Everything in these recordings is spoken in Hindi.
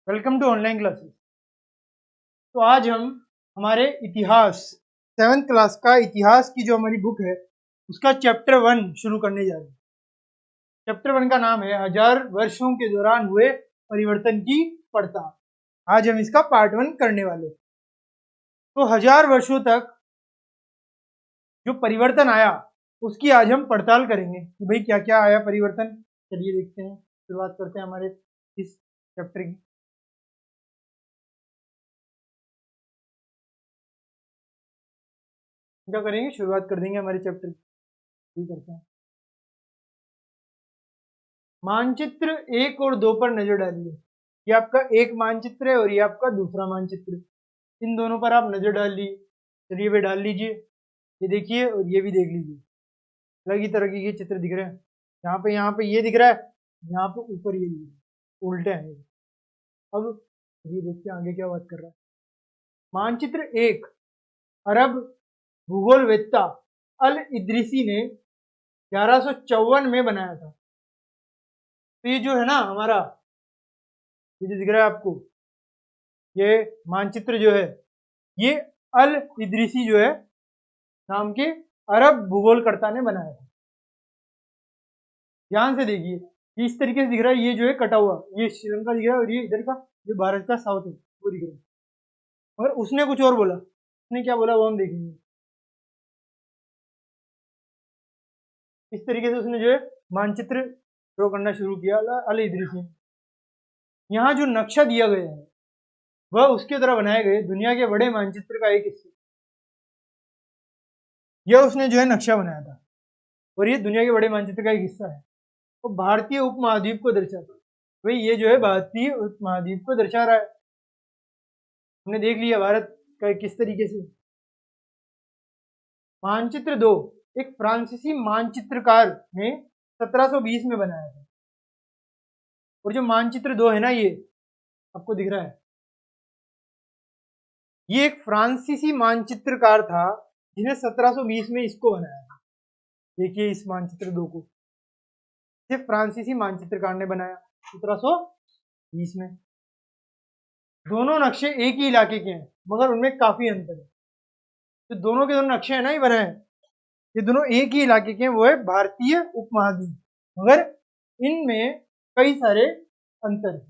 Welcome to online classes. तो आज हम हमारे इतिहास 7th क्लास का इतिहास की जो हमारी बुक है उसका चैप्टर 1 शुरू करने जा रहे हैं। चैप्टर 1 का नाम है 1000 वर्षों के दौरान हुए परिवर्तन की पड़ताल। आज हम इसका पार्ट 1 करने वाले हैं। तो 1000 वर्षों तक जो परिवर्तन आया उसकी आज हम पड़ताल करेंगे कि भाई क्या क्या आया परिवर्तन। चलिए देखते हैं, शुरुआत करते हैं हमारे इस चैप्टर की। क्या करेंगे, शुरुआत कर देंगे हमारे चैप्टर की। करते हैं मानचित्र 1 और 2 पर नजर डालिए। ये आपका एक मानचित्र है और ये आपका दूसरा मानचित्र। इन दोनों पर आप नजर डाल लीजिए। चलिए वे डाल लीजिए, ये देखिए और ये भी देख लीजिए। अलग ही तरह के चित्र दिख रहे हैं। यहाँ पे ये दिख रहा है, यहाँ पे ऊपर ये उल्टे हैं। अब ये देखते हैं आगे क्या बात कर रहा है। मानचित्र 1 अरब भूगोलवेत्ता अल इद्रिसी ने 1154 में बनाया था। तो ये जो है ना हमारा, ये जो दिख रहा है आपको, ये मानचित्र जो है ये अल इद्रिसी जो है नाम के अरब भूगोलकर्ता ने बनाया था। ध्यान से देखिए, ये इस तरीके से दिख रहा है। ये जो है कटा हुआ, ये श्रीलंका दिख रहा है और ये इधर का जो भारत का साउथ है वो दिख रहा है। और उसने कुछ और बोला, उसने क्या बोला वो हम देखेंगे। इस तरीके से उसने जो है मानचित्र ड्रॉ करना शुरू किया अल इद्रिसी। यहाँ जो नक्शा दिया गया है वह उसके द्वारा बनाए गए दुनिया के बड़े मानचित्र का एक हिस्सा। यह उसने जो है नक्शा बनाया था और ये दुनिया के बड़े मानचित्र का एक हिस्सा है। तो भारतीय उपमहाद्वीप को दर्शाता है। भाई ये जो है भारतीय उपमहाद्वीप को दर्शा रहा है। हमने देख लिया भारत का किस तरीके से। मानचित्र 2 एक फ्रांसीसी मानचित्रकार ने 1720 में बनाया था। और जो मानचित्र 2 है ना, ये आपको दिख रहा है, ये एक फ्रांसीसी मानचित्रकार था जिसने 1720 में इसको बनाया था। देखिए इस मानचित्र 2 को सिर्फ फ्रांसीसी मानचित्रकार ने बनाया 1720 में। दोनों नक्शे एक ही इलाके के हैं मगर उनमें काफी अंतर है। तो दोनों के दोनों नक्शे है ना, ही बनाए हैं, ये दोनों एक ही इलाके के हैं, वो है भारतीय उपमहाद्वीप, मगर इनमें कई सारे अंतर है।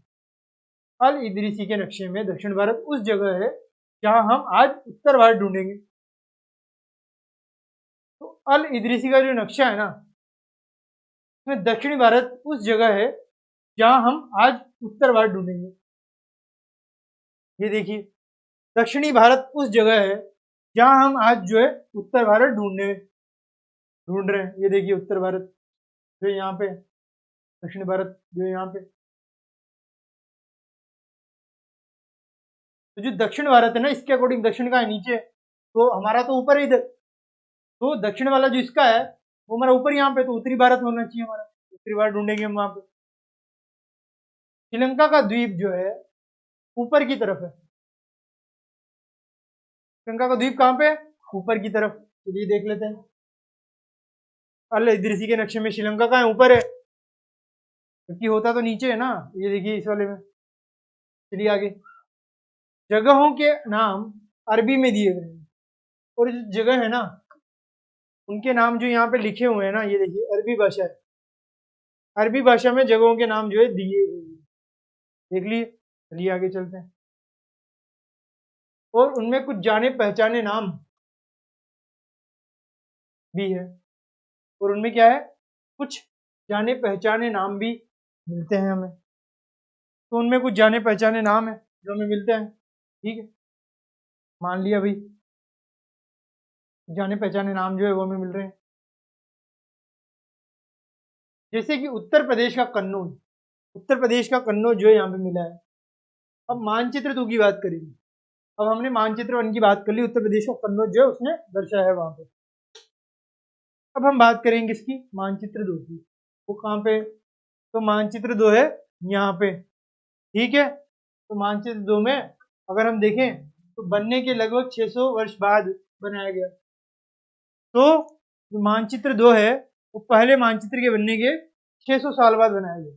अल इद्रिसी के नक्शे में दक्षिण भारत उस जगह है जहां हम आज उत्तर भारत ढूंढेंगे। तो अल इद्रिसी का जो नक्शा है ना, उसमें दक्षिणी भारत उस जगह है जहां हम आज उत्तर भारत ढूंढेंगे। ये देखिए, दक्षिणी भारत उस जगह है जहां हम आज जो है उत्तर भारत ढूंढ रहे हैं। ये देखिए उत्तर भारत जो यहाँ पे, दक्षिण भारत जो यहाँ पे। तो जो दक्षिण भारत है ना, इसके अकॉर्डिंग दक्षिण का है नीचे, तो हमारा तो ऊपर है इधर। तो दक्षिण वाला जो इसका है वो हमारा ऊपर यहाँ पे, तो उत्तरी भारत होना चाहिए हमारा। उत्तरी भारत ढूंढेंगे हम वहां पे। श्रीलंका का द्वीप जो है ऊपर की तरफ है। श्रीलंका का द्वीप कहाँ पे है? ऊपर की तरफ। चलिए देख लेते हैं। अल इद्रिसी के नक्शे में श्रीलंका कहाँ है? ऊपर है, क्योंकि होता तो नीचे है ना। ये देखिए इस वाले में। चलिए आगे। जगहों के नाम अरबी में दिए गए हैं और जो जगह है ना उनके नाम जो यहाँ पे लिखे हुए हैं ना, ये देखिए अरबी भाषा है। अरबी भाषा में जगहों के नाम जो है दिए हुए हैं, देख लिए। चलिए आगे चलते हैं। और उनमें कुछ जाने पहचाने नाम भी है। और उनमें क्या है? कुछ जाने पहचाने नाम भी मिलते हैं हमें। तो उनमें कुछ जाने पहचाने नाम है जो हमें मिलते हैं। ठीक है, मान लिया भाई जाने पहचाने नाम जो है वो हमें मिल रहे हैं। जैसे कि उत्तर प्रदेश का कन्नौज। उत्तर प्रदेश का कन्नौज जो है यहाँ पे मिला है। अब मानचित्र 2 की बात करेंगे। अब हमने मानचित्र 1 की बात कर ली, उत्तर प्रदेश का कन्नौज जो है उसने दर्शाया है वहां पे। अब हम बात करेंगे इसकी मानचित्र 2 की। वो कहाँ पे? तो मानचित्र 2 है यहाँ पे। ठीक है, तो मानचित्र 2 में अगर हम देखें तो बनने के लगभग 600 वर्ष बाद बनाया गया। तो जो मानचित्र 2 है वो पहले मानचित्र के बनने के 600 साल बाद बनाया गया।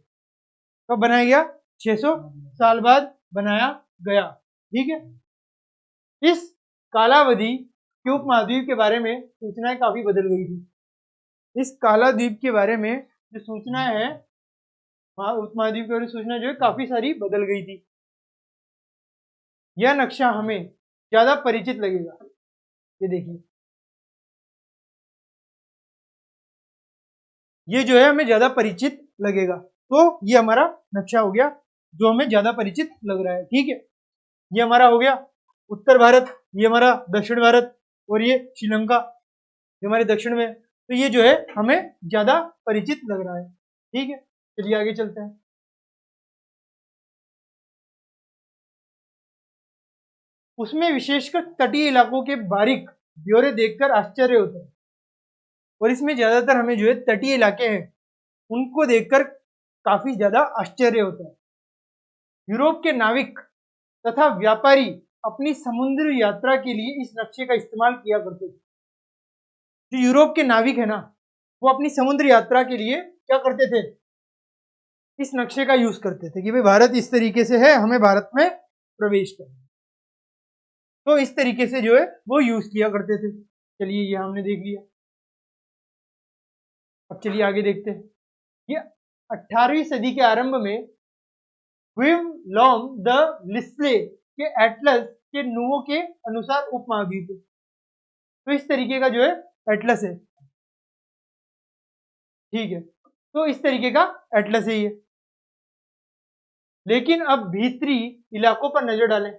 कब बनाया गया? 600 साल बाद बनाया गया। ठीक है, इस कालावधि के उपमहाद्वीप के बारे में सूचनाएं काफी बदल गई थी। इस कालाद्वीप के बारे में जो सूचनाएं हैं, उपमहाद्वीप के बारे में सूचना जो है काफी सारी बदल गई थी। यह नक्शा हमें ज्यादा परिचित लगेगा। ये देखिए, ये जो है हमें ज्यादा परिचित लगेगा। तो ये हमारा नक्शा हो गया जो हमें ज्यादा परिचित लग रहा है। ठीक है, ये हमारा हो गया उत्तर भारत, ये हमारा दक्षिण भारत, और ये श्रीलंका जो हमारे दक्षिण में। तो ये जो है हमें ज्यादा परिचित लग रहा है। ठीक है, चलिए आगे चलते हैं। उसमें विशेषकर तटीय इलाकों के बारीक ब्यौरे देखकर आश्चर्य होता है, और इसमें ज्यादातर हमें जो है तटीय इलाके हैं उनको देखकर काफी ज्यादा आश्चर्य होता है। यूरोप के नाविक तथा व्यापारी अपनी समुद्र यात्रा के लिए इस नक्शे का इस्तेमाल किया करते थे। जो यूरोप के नाविक है ना, वो अपनी समुद्र यात्रा के लिए क्या करते थे, इस नक्शे का यूज करते थे कि भाई भारत इस तरीके से है, हमें भारत में प्रवेश करना। तो इस तरीके से जो है वो यूज किया करते थे। चलिए ये हमने देख लिया। अब चलिए आगे देखते हैं। ये 18वीं सदी के आरंभ में विम लॉम द लिस्ले के एटलस के नुओं के अनुसार उपमहाद्वीप है। तो इस तरीके का जो है एटलस है। ठीक है, तो इस तरीके का एटलस है ये। लेकिन अब भीतरी इलाकों पर नजर डालें।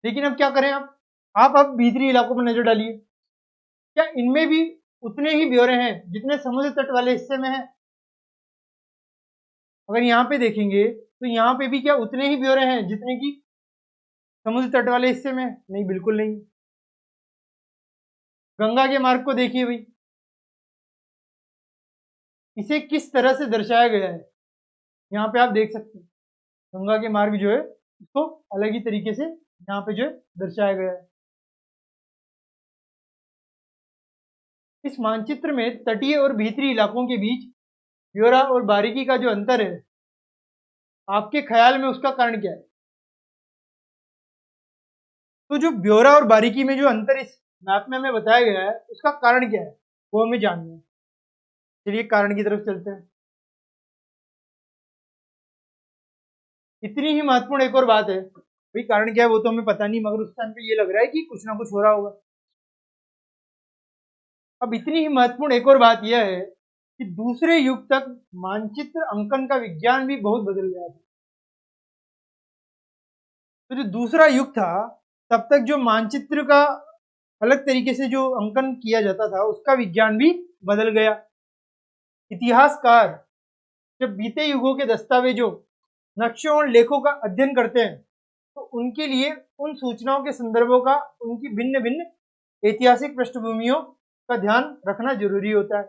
लेकिन अब क्या करें, आप अब भीतरी इलाकों पर नजर डालिए। क्या इनमें भी उतने ही ब्यौरे हैं जितने समुद्र तट वाले हिस्से में है? अगर यहाँ पे देखेंगे तो यहाँ पे भी क्या उतने ही ब्यौरे हैं जितने की समुद्र तट वाले हिस्से में? नहीं, बिल्कुल नहीं। गंगा के मार्ग को देखिए भाई, इसे किस तरह से दर्शाया गया है, यहाँ पे आप देख सकते हैं। गंगा के मार्ग जो है इसको अलग ही तरीके से यहाँ पे जो है दर्शाया गया है। इस मानचित्र में तटीय और भीतरी इलाकों के बीच ब्यौरा और बारीकी का जो अंतर है, आपके ख्याल में उसका कारण क्या है? तो जो ब्यौरा और बारीकी में जो अंतर इस मैप में हमें बताया गया है, उसका कारण क्या है वो हमें जानना है। चलिए कारण की तरफ चलते हैं। इतनी ही महत्वपूर्ण एक और बात है, भाई कारण क्या है वो तो हमें पता नहीं, मगर उस टाइम पे ये लग रहा है कि कुछ ना कुछ हो रहा होगा। अब इतनी ही महत्वपूर्ण एक और बात यह है कि दूसरे युग तक मानचित्र अंकन का विज्ञान भी बहुत बदल गया था। तो जो दूसरा युग था, तब तक जो मानचित्र का अलग तरीके से जो अंकन किया जाता था, उसका विज्ञान भी बदल गया। इतिहासकार जब बीते युगों के दस्तावेजों, नक्शों और लेखों का अध्ययन करते हैं, तो उनके लिए उन सूचनाओं के संदर्भों का उनकी भिन्न भिन्न ऐतिहासिक पृष्ठभूमियों का ध्यान रखना जरूरी होता है।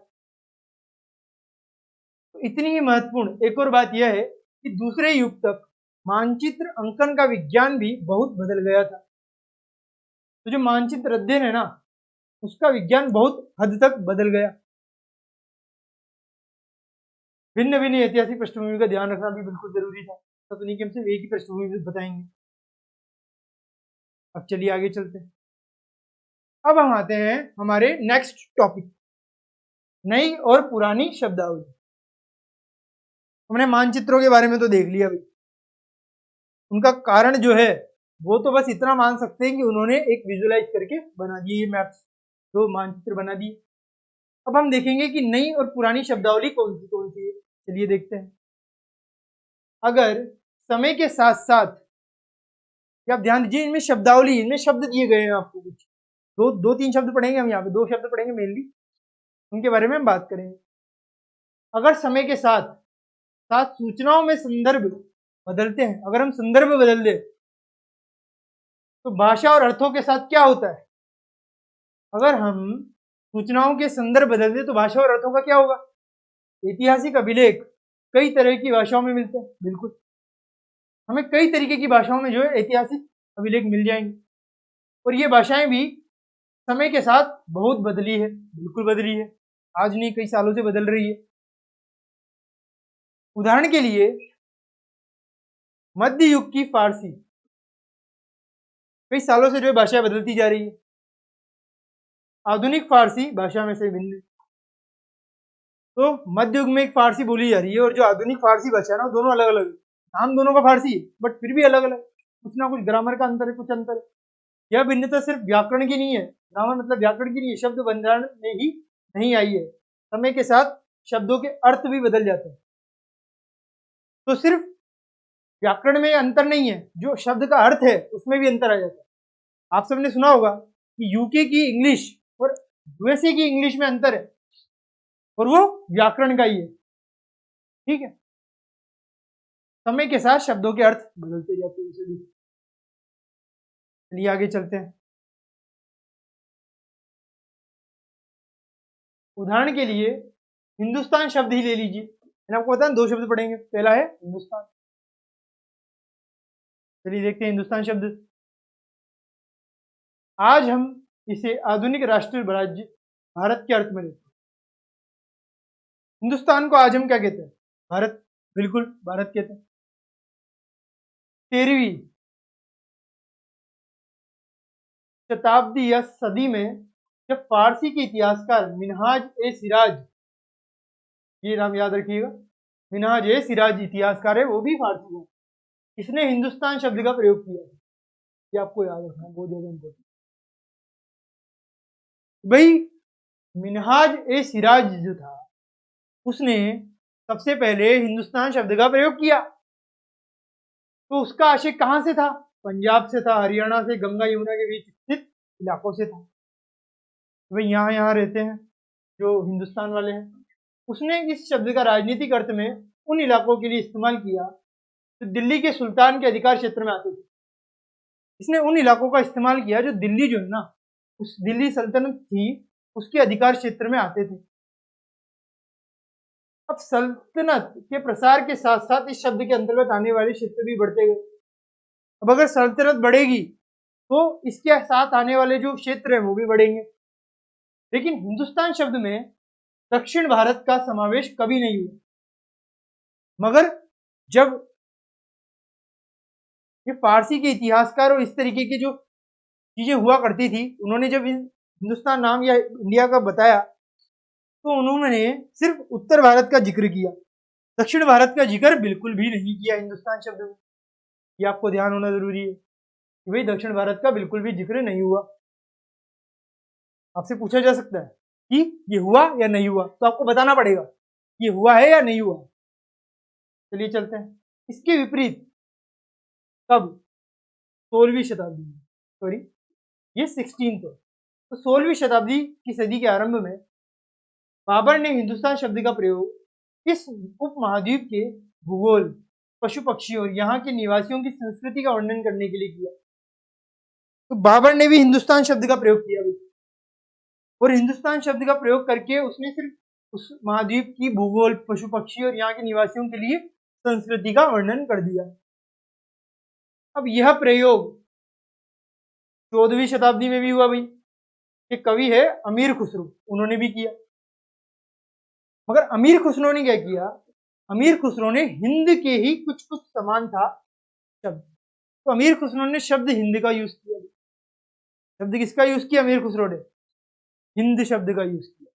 तो इतनी ही महत्वपूर्ण एक और बात यह है कि दूसरे युग तक मानचित्र अंकन का विज्ञान भी बहुत बदल गया था। तो जो मानचित्र अध्ययन है ना, उसका विज्ञान बहुत हद तक बदल गया। भिन्न भिन्न ऐतिहासिक पृष्ठभूमि का ध्यान रखना भी बिल्कुल जरूरी था। तो नहीं कि हम सिर्फ एक ही पृष्ठभूमि बताएंगे। अब चलिए आगे चलते हैं। अब हम आते हैं हमारे नेक्स्ट टॉपिक, नई और पुरानी शब्दावली। हमने मानचित्रों के बारे में तो देख लिया भाई, उनका कारण जो है वो तो बस इतना मान सकते हैं कि उन्होंने एक विजुअलाइज करके बना दिए ये मैप्स, तो मानचित्र बना दिए। अब हम देखेंगे कि नई और पुरानी शब्दावली कौन सी है। चलिए देखते हैं। अगर समय के साथ साथ, आप ध्यान दीजिए, इनमें शब्दावली, इनमें शब्द दिए गए हैं आपको, कुछ दो तीन शब्द पढ़ेंगे हम यहाँ पे, 2 शब्द पढ़ेंगे मेनली, उनके बारे में हम बात करेंगे। अगर समय के साथ साथ सूचनाओं में संदर्भ बदलते हैं, अगर हम संदर्भ बदल दे तो भाषा और अर्थों के साथ क्या होता है? अगर हम सूचनाओं के संदर्भ बदल दे तो भाषा और अर्थों का क्या होगा? ऐतिहासिक अभिलेख कई तरह की भाषाओं में मिलते हैं, बिल्कुल हमें कई तरीके की भाषाओं में जो है ऐतिहासिक अभिलेख मिल जाएंगे। और ये भाषाएं भी समय के साथ बहुत बदली है, बिल्कुल बदली है, आज नहीं कई सालों से बदल रही है। उदाहरण के लिए मध्य युग की फारसी, कई सालों से जो है भाषा बदलती जा रही है। आधुनिक फारसी भाषा में से भिन्न। तो मध्य युग में एक फारसी बोली जा रही है और जो आधुनिक फारसी भाषा है ना, दोनों अलग अलग है। नाम दोनों का फारसी है बट फिर भी अलग अलग, कुछ ना कुछ ग्रामर का अंतर है, कुछ अंतर है। यह भिन्नता सिर्फ व्याकरण की नहीं है, ग्रामर मतलब व्याकरण की नहीं है, शब्द भंडार में ही नहीं आई है, समय के साथ शब्दों के अर्थ भी बदल जाते हैं। तो सिर्फ व्याकरण में अंतर नहीं है, जो शब्द का अर्थ है उसमें भी अंतर आ जाता है। आप सबने सुना होगा कि यूके की इंग्लिश और यूएसए की इंग्लिश में अंतर है और वो व्याकरण का ही है। ठीक है, समय के साथ शब्दों के अर्थ बदलते जाते हैं। चलिए आगे चलते हैं। उदाहरण के लिए हिंदुस्तान शब्द ही ले लीजिए, मैंने आपको बताया दो शब्द पढ़ेंगे, पहला है हिंदुस्तान। चलिए देखते हैं हिंदुस्तान शब्द। आज हम इसे आधुनिक राष्ट्रीय राज्य भारत के अर्थ में लेते हैं। हिंदुस्तान को आज हम क्या कहते हैं? भारत, बिल्कुल भारत कहते हैं। 13वीं शताब्दी या सदी में जब फारसी के इतिहासकार मिनहाज ए सिराज, ये नाम याद रखिएगा, मिनहाज ए सिराज इतिहासकार है, वो भी फारसी है, इसने हिंदुस्तान शब्द का प्रयोग किया। ये आपको याद रखना बहुत ज्यादा इम्पोर्टेंट। भाई मिनहाज ए सिराज जो था उसने सबसे पहले हिंदुस्तान शब्द का प्रयोग किया। तो उसका आशय कहां से था? पंजाब से था, हरियाणा से, गंगा यमुना के बीच स्थित इलाकों से था। भाई यहाँ रहते हैं जो हिंदुस्तान वाले हैं। उसने इस शब्द का राजनीतिक अर्थ में उन इलाकों के लिए इस्तेमाल किया जो दिल्ली के सुल्तान के अधिकार क्षेत्र में आते थे। इसने उन इलाकों का इस्तेमाल किया जो दिल्ली जो है ना, उस दिल्ली सल्तनत थी उसके अधिकार क्षेत्र में आते थे। अब सल्तनत के प्रसार के साथ साथ इस शब्द के अंतर्गत आने वाले क्षेत्र भी बढ़ते गए। अब अगर सल्तनत बढ़ेगी तो इसके साथ आने वाले जो क्षेत्र है वो भी बढ़ेंगे। लेकिन हिंदुस्तान शब्द में दक्षिण भारत का समावेश कभी नहीं हुआ। मगर जब ये फारसी के इतिहासकार और इस तरीके की जो चीजें हुआ करती थी, उन्होंने जब हिंदुस्तान नाम या इंडिया का बताया तो उन्होंने सिर्फ उत्तर भारत का जिक्र किया, दक्षिण भारत का जिक्र बिल्कुल भी नहीं किया हिंदुस्तान शब्द में। ये आपको ध्यान होना जरूरी है कि भाई दक्षिण भारत का बिल्कुल भी जिक्र नहीं हुआ। आपसे पूछा जा सकता है कि ये हुआ या नहीं हुआ, तो आपको बताना पड़ेगा ये हुआ है या नहीं हुआ। चलिए चलते हैं। इसके विपरीत कब? 16वीं शताब्दी में, सॉरी ये 16 तो 16वीं शताब्दी की सदी के आरंभ में बाबर ने हिंदुस्तान शब्द का प्रयोग इस उपमहाद्वीप के भूगोल, पशु पक्षियों और यहाँ के निवासियों की संस्कृति का वर्णन करने के लिए किया। तो बाबर ने भी हिंदुस्तान शब्द का प्रयोग किया और हिंदुस्तान शब्द का प्रयोग करके उसने सिर्फ उस महाद्वीप की भूगोल, पशु पक्षी और यहाँ के निवासियों के लिए संस्कृति का वर्णन कर दिया। अब यह प्रयोग 14वीं शताब्दी में भी हुआ भाई। एक कवि है अमीर खुसरो, उन्होंने भी किया। मगर अमीर खुसरो ने क्या किया? अमीर खुसरो ने हिंद के ही कुछ कुछ समान था शब्द, तो अमीर खुसरो ने शब्द हिंद का यूज किया। शब्द किसका यूज किया? अमीर खुसरो ने हिंद शब्द का यूज किया।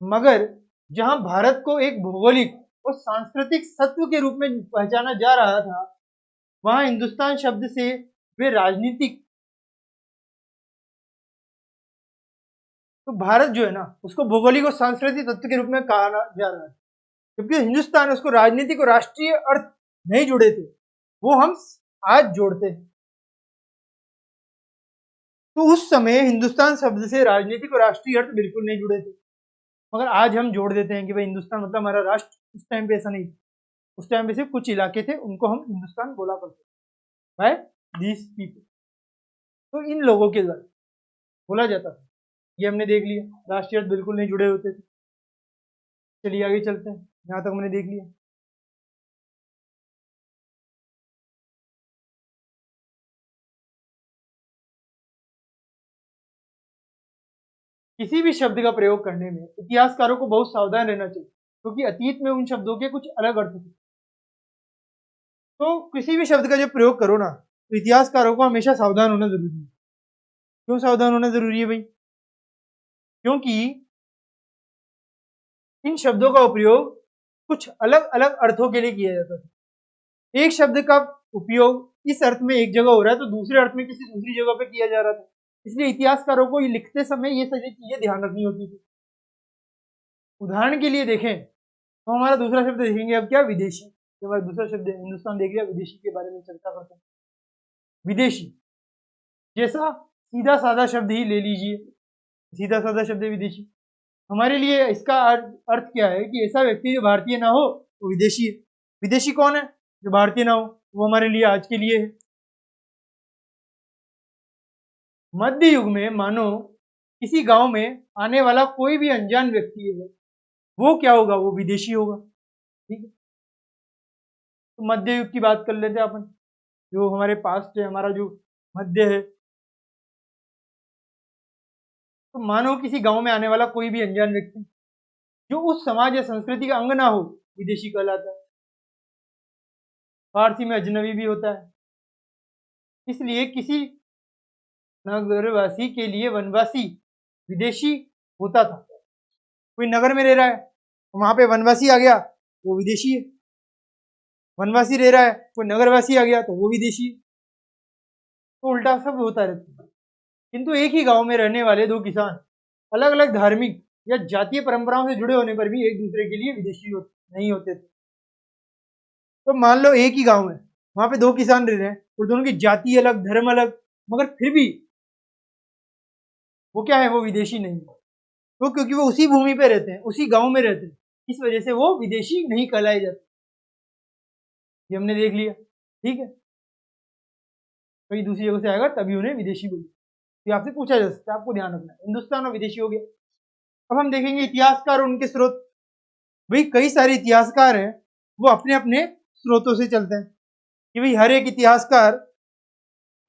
मगर जहां भारत को एक भौगोलिक और सांस्कृतिक सत्व के रूप में पहचाना जा रहा था, वहां हिंदुस्तान शब्द से वे राजनीतिक, तो भारत जो है ना उसको भौगोलिक और सांस्कृतिक तत्व के रूप में कहा जा रहा है, जबकि हिंदुस्तान उसको राजनीतिक और राष्ट्रीय अर्थ नहीं जुड़े थे, वो हम आज जोड़ते हैं। तो उस समय हिंदुस्तान शब्द से राजनीतिक और राष्ट्रीय अर्थ बिल्कुल नहीं जुड़े थे, मगर आज हम जोड़ देते हैं कि भाई हिंदुस्तान मतलब हमारा राष्ट्र। उस टाइम पे ऐसा नहीं था, उस टाइम पे सिर्फ कुछ इलाके थे, उनको हम हिंदुस्तान बोला करते बाय दीज पीपल, तो इन लोगों के द्वारा बोला जाता था। ये हमने देख लिया, राष्ट्रीय अर्थ बिल्कुल नहीं जुड़े होते थे। चलिए आगे चलते हैं, यहां तक हमने देख लिया। किसी भी शब्द का प्रयोग करने में इतिहासकारों को बहुत सावधान रहना चाहिए, क्योंकि अतीत में उन शब्दों के कुछ अलग अर्थ थे। तो किसी भी शब्द का जब प्रयोग करो ना, तो इतिहासकारों को हमेशा सावधान होना जरूरी है। क्यों सावधान होना जरूरी है भाई? क्योंकि इन शब्दों का उपयोग कुछ अलग अलग अर्थों के लिए किया जाता था। एक शब्द का उपयोग इस अर्थ में एक जगह हो रहा है तो दूसरे अर्थ में किसी दूसरी जगह पे किया जा रहा था। इसलिए इतिहासकारों को ये लिखते समय ये सारी चीजें ध्यान रखनी होती थी। उदाहरण के लिए देखें तो हमारा दूसरा शब्द देखेंगे अब क्या, विदेशी। ये हमारा दूसरा शब्द है, हिंदुस्तान देख लिया, विदेशी के बारे में चर्चा करते हैं। विदेशी जैसा सीधा साधा शब्द ही ले लीजिए, सीधा साधा शब्द है विदेशी। हमारे लिए इसका अर्थ क्या है कि ऐसा व्यक्ति जो भारतीय ना हो वो विदेशी है। विदेशी कौन है? जो भारतीय ना हो, वो हमारे लिए आज के लिए है। मध्य युग में मानो किसी गांव में आने वाला कोई भी अनजान व्यक्ति है, वो क्या होगा? वो विदेशी होगा। ठीक है, तो मध्य युग की बात कर लेते हैं अपन, जो हमारे पास्ट है, हमारा जो मध्य है। तो मानो किसी गांव में आने वाला कोई भी अनजान व्यक्ति जो उस समाज या संस्कृति का अंग ना हो, विदेशी कहलाता है। फारसी में अजनबी भी होता है। इसलिए किसी नगरवासी के लिए वनवासी विदेशी होता था। कोई नगर में रह रहा है, वहां पे वनवासी आ गया, वो विदेशी है। वनवासी रह रहा है, कोई नगरवासी आ गया तो वो विदेशी है। तो उल्टा सब होता रहता है। किंतु एक ही गांव में रहने वाले दो किसान अलग अलग धार्मिक या जातीय परंपराओं से जुड़े होने पर भी एक दूसरे के लिए विदेशी नहीं होते थे। तो मान लो एक ही गांव है, वहां पे दो किसान रह रहे हैं और दोनों की जाति अलग, धर्म अलग, मगर फिर भी वो क्या है? वो विदेशी नहीं है। तो क्योंकि वो उसी भूमि पे रहते हैं, उसी गांव में रहते हैं, इस वजह से वो विदेशी नहीं कहलाए जाते। ये हमने देख लिया। ठीक है, कहीं दूसरी जगह से आएगा तभी उन्हें विदेशी बोले। तो आपसे पूछा जा सकता है, आपको ध्यान रखना है, हिंदुस्तान और विदेशी हो गया। अब हम देखेंगे इतिहासकार और उनके स्रोत। भाई कई सारे इतिहासकार हैं, वो अपने अपने स्रोतों से चलते हैं कि भाई हर एक इतिहासकार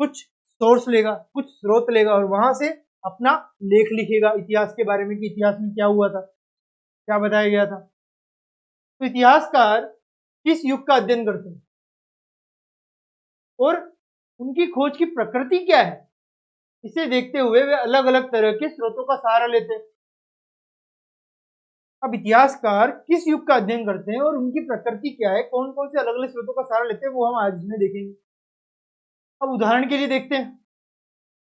कुछ सोर्स लेगा, कुछ स्रोत लेगा और वहां से अपना लेख लिखेगा इतिहास के बारे में कि इतिहास में क्या हुआ था, क्या बताया गया था। तो इतिहासकार किस युग का अध्ययन करते हैं और उनकी खोज की प्रकृति क्या है, इसे देखते हुए वे अलग अलग तरह के स्रोतों का सहारा लेते हैं। अब इतिहासकार किस युग का अध्ययन करते हैं और उनकी प्रकृति क्या है, कौन कौन से अलग अलग स्रोतों का सहारा लेते हैं, वो हम आज में देखेंगे। अब उदाहरण के लिए देखते हैं,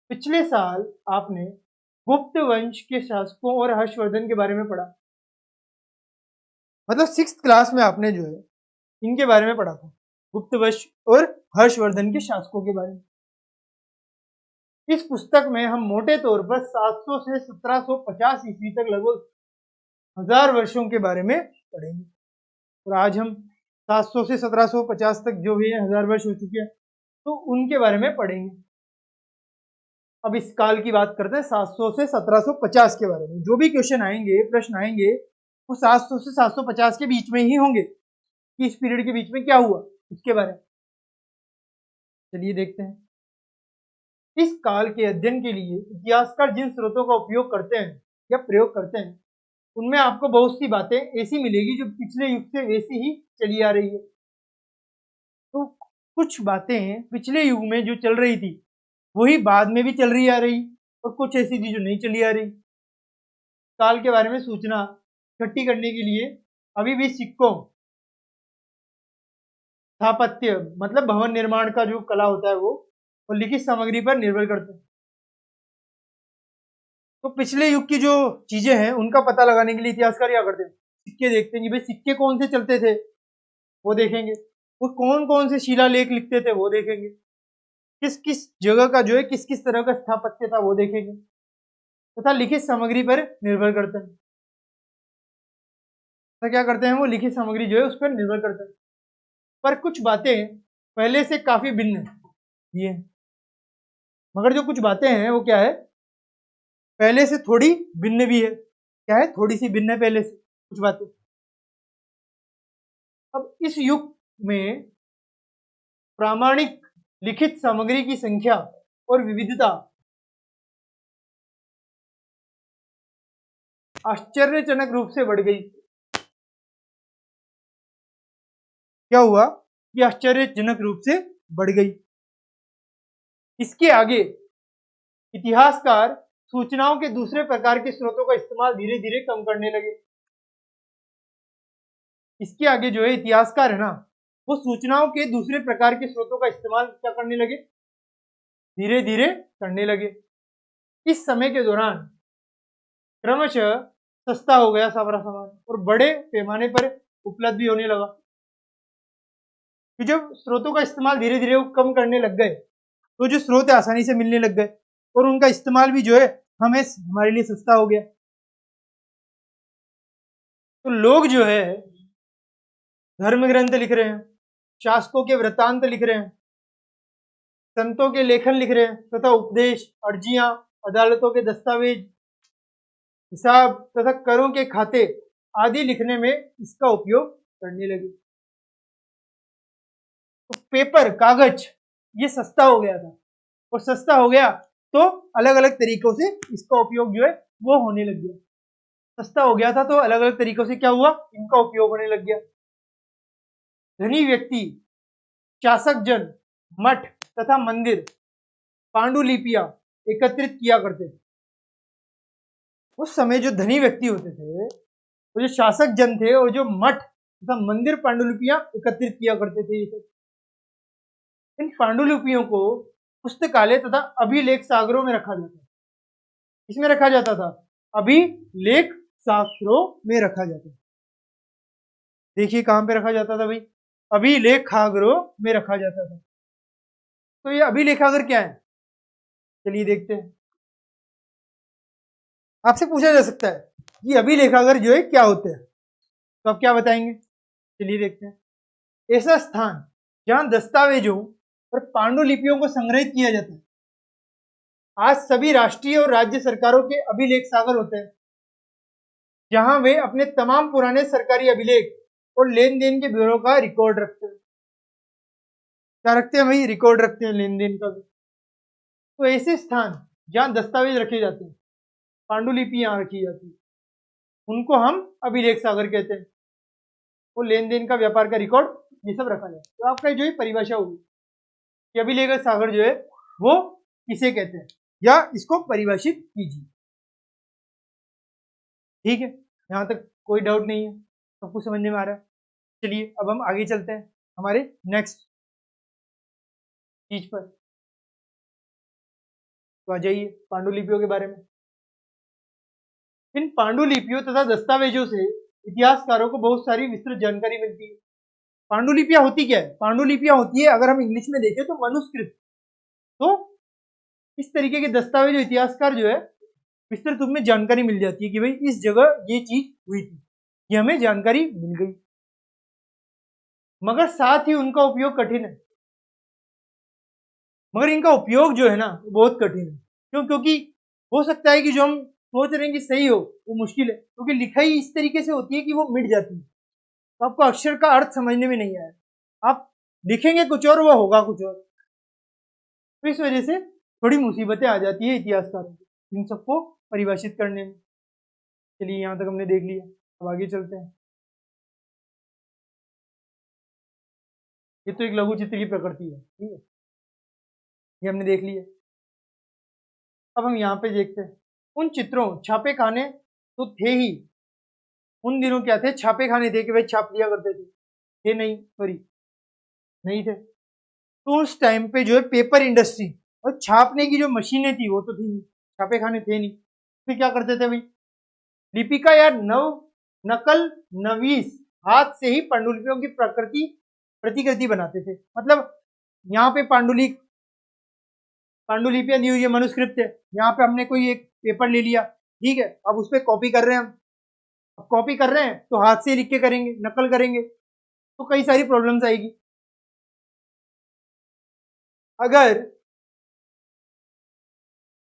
पिछले साल आपने गुप्त वंश के शासकों और हर्षवर्धन के बारे में पढ़ा। मतलब 6th क्लास में आपने जो है इनके बारे में पढ़ा था, गुप्त वंश और हर्षवर्धन के शासकों के बारे में। इस पुस्तक में हम मोटे तौर पर 700 से 1750 ईस्वी तक लगभग 1000 वर्षों के बारे में पढ़ेंगे। और आज हम 700 से 1750 तक जो भी है 1000 वर्ष हो चुके हैं, तो उनके बारे में पढ़ेंगे। अब इस काल की बात करते हैं 700 से 1750 के बारे में। जो भी क्वेश्चन आएंगे, प्रश्न आएंगे, वो 700 से 750 के बीच में ही होंगे कि इस पीरियड के बीच में क्या हुआ उसके बारे में। चलिए देखते हैं। इस काल के अध्ययन के लिए इतिहासकार जिन स्रोतों का उपयोग करते हैं या प्रयोग करते हैं, उनमें आपको बहुत सी बातें ऐसी मिलेगी जो पिछले युग से वैसी ही चली आ रही है। तो कुछ बातें पिछले युग में जो चल रही थी वही बाद में भी चल रही आ रही, और कुछ ऐसी थी जो नहीं चली आ रही। काल के बारे में सूचना इकट्ठी करने के लिए अभी भी सिक्कों, स्थापत्य मतलब भवन निर्माण का जो कला होता है वो, और लिखित सामग्री पर निर्भर करते हैं। तो पिछले युग की जो चीजें हैं उनका पता लगाने के लिए इतिहासकार क्या करते हैं? सिक्के देखते हैं कि भाई सिक्के कौन से चलते थे, वो देखेंगे। वो कौन कौन से शिलालेख लिखते थे वो देखेंगे। किस किस जगह का जो है किस किस तरह का स्थापत्य था वो देखेंगे, तथा लिखित सामग्री पर निर्भर करते हैं। तो क्या करते हैं, वो लिखित सामग्री जो है उस पर निर्भर करते हैं। पर कुछ बातें पहले से काफी भिन्न है ये, मगर जो कुछ बातें हैं वो क्या है, पहले से थोड़ी भिन्न भी है। क्या है? थोड़ी सी भिन्न है पहले से कुछ बातें। अब इस युग में प्रामाणिक लिखित सामग्री की संख्या और विविधता आश्चर्यजनक रूप से बढ़ गई। क्या हुआ ये आश्चर्यजनक रूप से बढ़ गई। इसके आगे इतिहासकार सूचनाओं के दूसरे प्रकार के स्रोतों का इस्तेमाल धीरे धीरे कम करने लगे। इसके आगे जो है इतिहासकार है ना, वो सूचनाओं के दूसरे प्रकार के स्रोतों का इस्तेमाल क्या करने लगे, धीरे धीरे करने लगे। इस समय के दौरान क्रमशः सस्ता हो गया सारा सामान और बड़े पैमाने पर उपलब्ध भी होने लगा। कि जब स्रोतों का इस्तेमाल धीरे धीरे वो कम करने लग गए तो जो स्रोत है आसानी से मिलने लग गए और उनका इस्तेमाल भी जो है हमारे लिए सस्ता हो गया। तो लोग जो है धर्म ग्रंथ लिख रहे हैं, शासकों के वृत्तांत लिख रहे हैं, संतों के लेखन लिख रहे हैं तथा उपदेश, अर्जियां, अदालतों के दस्तावेज, हिसाब तथा करों के खाते आदि लिखने में इसका उपयोग करने लगे। तो पेपर, कागज ये सस्ता हो गया था और सस्ता हो गया तो अलग अलग तरीकों से इसका उपयोग जो है वो होने लग गया। सस्ता हो गया था तो अलग अलग तरीकों से क्या हुआ, इनका उपयोग होने लग गया। धनी व्यक्ति, शासक जन, मठ तथा मंदिर पांडुलिपियां एकत्रित किया करते थे। उस समय जो धनी व्यक्ति होते थे, वो जो शासक जन थे और जो मठ तथा मंदिर पांडुलिपियां एकत्रित किया करते थे। इन पांडुलिपियों को पुस्तकालय तथा अभिलेख सागरों में रखा जाता था। इसमें रखा जाता था, अभिलेख सागरों में रखा जाता था। देखिए कहां पे रखा जाता था भाई, अभिलेखागारों में रखा जाता था। तो ये अभिलेखागार क्या है, चलिए देखते हैं। आपसे पूछा जा सकता है कि अभिलेखागार जो है क्या होते हैं, तो आप क्या बताएंगे, चलिए देखते हैं। ऐसा स्थान जहां दस्तावेजों और पांडुलिपियों को संग्रहित किया जाता है। आज सभी राष्ट्रीय और राज्य सरकारों के अभिलेख सागर होते हैं, जहां वे अपने तमाम पुराने सरकारी अभिलेख और लेन देन के ब्यूरो का रिकॉर्ड रखते हैं। क्या रखते हैं भाई, रिकॉर्ड रखते हैं लेन देन का भी। तो ऐसे स्थान जहां दस्तावेज रखे जाते हैं, पांडुलिपियां रखी जाती है, उनको हम अभिलेख सागर कहते हैं। वो लेन देन का, व्यापार का रिकॉर्ड ये सब रखा जाए। तो आपका जो है परिभाषा होगी कि अभिलेख सागर जो है वो किसे कहते हैं, या इसको परिभाषित कीजिए। ठीक है, यहां तक कोई डाउट नहीं है, सब कुछ समझने में आ रहा है। चलिए अब हम आगे चलते हैं हमारे नेक्स्ट चीज पर। तो आ जाइए पांडुलिपियों के बारे में। इन पांडुलिपियों तथा दस्तावेजों से इतिहासकारों को बहुत सारी विस्तृत जानकारी मिलती है। पांडुलिपियां होती क्या है, पांडुलिपियां होती है, अगर हम इंग्लिश में देखें तो मनुस्क्रिप्ट। तो इस तरीके के दस्तावेज इतिहासकार जो है विस्तृत रूप में जानकारी मिल जाती है कि भाई इस जगह ये चीज हुई थी, ये हमें जानकारी मिल गई। मगर साथ ही उनका उपयोग कठिन है, मगर इनका उपयोग जो है ना बहुत कठिन है। क्यों, क्योंकि हो सकता है कि जो हम सोच रहे हैं कि सही हो वो मुश्किल है, क्योंकि लिखाई इस तरीके से होती है कि वो मिट जाती है, तो आपको अक्षर का अर्थ समझने में नहीं आया, आप लिखेंगे कुछ और वो होगा कुछ और। तो इस वजह से थोड़ी मुसीबतें आ जाती है इतिहासकारों को इन सबको परिभाषित करने में। चलिए यहां तक हमने देख लिया, अब आगे चलते हैं। ये तो एक लघु चित्र की प्रकृति है, ठीक है, ये हमने देख लिया। अब हम यहाँ पे देखते हैं उन चित्रों, छापे खाने तो थे ही, उन दिनों क्या थे, छापे खाने थे कि भाई छाप दिया करते थे नहीं, सॉरी नहीं थे। तो उस टाइम पे जो है पेपर इंडस्ट्री और छापने की जो मशीनें थी वो तो थी नहीं, छापे खाने थे नहीं। फिर क्या करते थे भाई, लिपिका या नकल नवीस हाथ से ही पांडुलिपियों की प्रतिकृति बनाते थे। मतलब यहाँ पे पांडुलिपियां दी हुई है, मनुस्क्रिप्ट है, यहाँ पे हमने कोई एक पेपर ले लिया, ठीक है, अब उस पर कॉपी कर रहे हैं हम। अब कॉपी कर रहे हैं तो हाथ से लिख के करेंगे, नकल करेंगे तो कई सारी प्रॉब्लम्स आएगी। अगर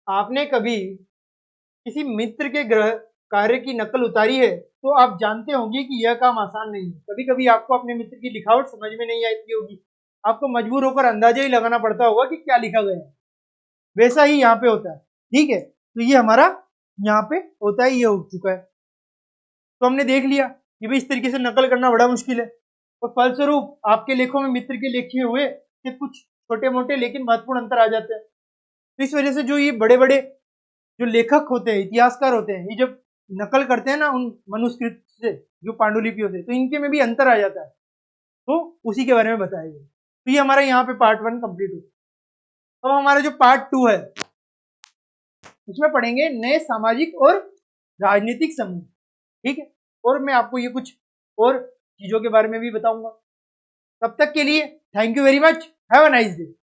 आपने कभी किसी मित्र के ग्रह कार्य की नकल उतारी है तो आप जानते होंगे कि यह काम आसान नहीं है। कभी कभी आपको अपने मित्र की लिखावट समझ में नहीं आती होगी, आपको मजबूर होकर अंदाजा ही लगाना पड़ता होगा कि क्या लिखा गया है। वैसा ही यहाँ पे होता है, ठीक है। तो ये हमारा यहाँ पे होता है, ये हो चुका है। तो हमने देख लिया कि भाई इस तरीके से नकल करना बड़ा मुश्किल है, और फलस्वरूप आपके लेखों में मित्र के लिखे हुए से कुछ छोटे मोटे लेकिन महत्वपूर्ण अंतर आ जाते हैं। तो इस वजह से जो ये बड़े बड़े जो लेखक होते हैं, इतिहासकार होते हैं, ये जब नकल करते हैं ना उन मनुस्क्रिप्ट से, जो पांडुलिपियों से, तो इनके में भी अंतर आ जाता है, तो उसी के बारे में बताया गया। तो ये हमारा यहाँ पे पार्ट 1 कंप्लीट हो। अब हमारा जो पार्ट 2 है उसमें पढ़ेंगे नए सामाजिक और राजनीतिक समूह, ठीक है, और मैं आपको ये कुछ और चीजों के बारे में भी बताऊंगा। तब तक के लिए thank you very much, have a nice day.